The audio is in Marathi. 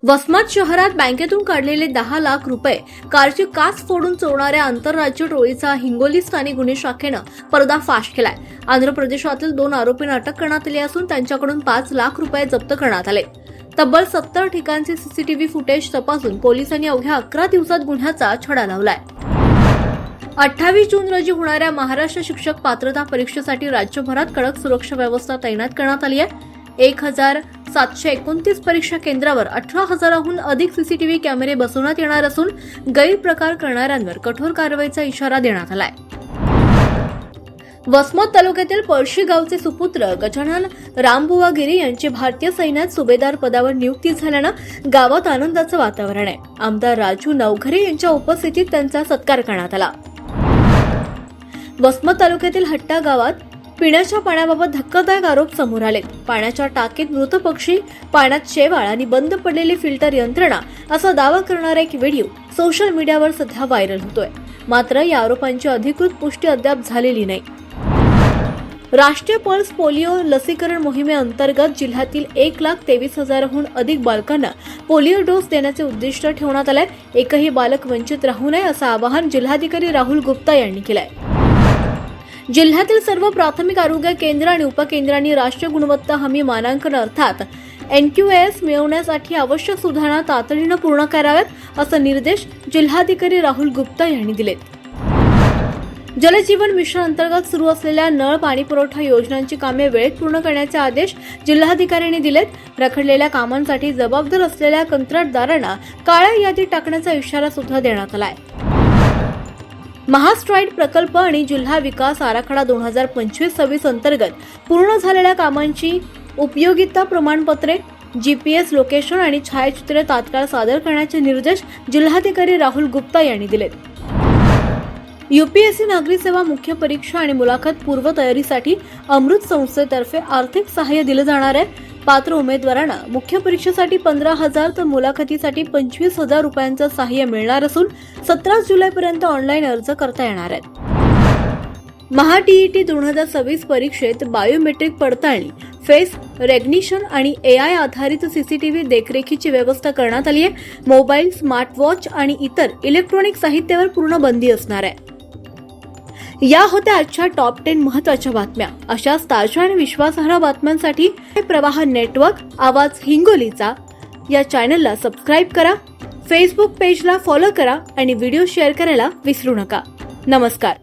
वसमत शहरात बँकेतून काढलेले 10 लाख रुपये कारची काच फोडून चोरणाऱ्या आंतरराज्य टोळीचा हिंगोली स्थानिक गुन्हे शाखेनं पर्दाफाश केलाय। आंध्र प्रदेशातील 2 आरोपींना अटक करण्यात आली असून त्यांच्याकडून 5 लाख रुपये जप्त करण्यात आले। तब्बल 70 ठिकाणचे सीसीटीव्ही फुटेज तपासून पोलिसांनी अवघ्या 11 दिवसात गुन्ह्याचा छडा लावलाय। 28 जून रोजी होणाऱ्या महाराष्ट्र शिक्षक पात्रता परीक्षेसाठी राज्यभरात कडक सुरक्षा व्यवस्था तैनात करण्यात आली आहे। 1729 परीक्षा केंद्रावर 18,000हून अधिक सीसीटीव्ही कॅमेरे बसवण्यात येणार असून गैरप्रकार करणाऱ्यांवर कठोर कारवाईचा इशारा देण्यात आलाय। वसमत तालुक्यातील पळशी गावचे सुपुत्र गजानन रामबुवा गिरी यांची भारतीय सैन्यात सुभेदार पदावर नियुक्ती झाल्यानं गावात आनंदाचं वातावरण आहे। आमदार राजू नवघरे यांच्या उपस्थितीत त्यांचा सत्कार करण्यात आला। वसमत तालुक्यातील हट्टा गावात पिण्याच्या पाण्याबाबत धक्कादायक आरोप समोर आले। पाण्याच्या टाकीत मृत पक्षी, पाण्यात शेवाळ आणि बंद पडलेली फिल्टर यंत्रणा असा दावा करणारा एक व्हिडिओ सोशल मीडियावर सध्या व्हायरल होतोय। मात्र या आरोपांची अधिकृत पुष्टी अद्याप झालेली नाही। राष्ट्रीय पल्स पोलिओ लसीकरण मोहिमेअंतर्गत जिल्ह्यातील 1,23,000हून अधिक बालकांना पोलिओ डोस देण्याचे उद्दिष्ट ठेवण्यात आले। एकही बालक वंचित राहू नये असं आवाहन जिल्हाधिकारी राहुल गुप्ता यांनी केलंय। जिल्ह्यातील सर्व प्राथमिक आरोग्य केंद्र आणि उपकेंद्रांनी राष्ट्रीय गुणवत्ता हमी मानांकन अर्थात NQAS मिळवण्यासाठी आवश्यक सुधारणा तातडीनं पूर्ण कराव्यात असे निर्देश जिल्हाधिकारी राहुल गुप्ता यांनी दिलेत। जलजीवन मिशन अंतर्गत सुरू असलेल्या नळ पाणी पुरवठा योजनांची कामे वेळेत पूर्ण करण्याचे आदेश जिल्हाधिकाऱ्यांनी दिलेत। रखडलेल्या कामांसाठी जबाबदार असलेल्या कंत्राटदारांना काळ्या यादीत टाकण्याचा इशारा सुद्धा देण्यात आलाय। महास्ट्राईड प्रकल्प आणि जिल्हा विकास आराखडा 2025-26 अंतर्गत पूर्ण झालेल्या कामांची उपयोगिता प्रमाणपत्रे, GPS लोकेशन आणि छायाचित्रे तात्काळ सादर करण्याचे निर्देश जिल्हाधिकारी राहुल गुप्ता यांनी दिलेत। UPSC नागरी सेवा मुख्य परीक्षा आणि मुलाखत पूर्व तयारीसाठी अमृत संस्थेतर्फे आर्थिक सहाय्य दिले जाणार आहे। पात्र उमेदवारांना मुख्य परीक्षेसाठी 15,000 तर मुलाखतीसाठी 25,000 रुपयांचं सहाय्य मिळणार असून 17 जुलैपर्यंत ऑनलाईन अर्ज करता येणार आहेत। महा-TET 2026 परीक्षेत बायोमेट्रिक पडताळणी, फेस रेकग्निशन आणि AI आधारित सीसीटीव्ही देखरेखीची व्यवस्था करण्यात आली आहे। मोबाईल, स्मार्टवॉच आणि इतर इलेक्ट्रॉनिक साहित्यावर पूर्ण बंदी असणार आहे। या होत्या आजच्या टॉप 10 महत्त्वाच्या बातम्या। अशाच ताज्या आणि विश्वासार्ह बातम्यांसाठी प्रवाह नेटवर्क आवाज हिंगोलीचा या चॅनलला सबस्क्राईब करा, फेसबुक पेजला फॉलो करा आणि व्हिडिओ शेअर करायला विसरू नका। नमस्कार।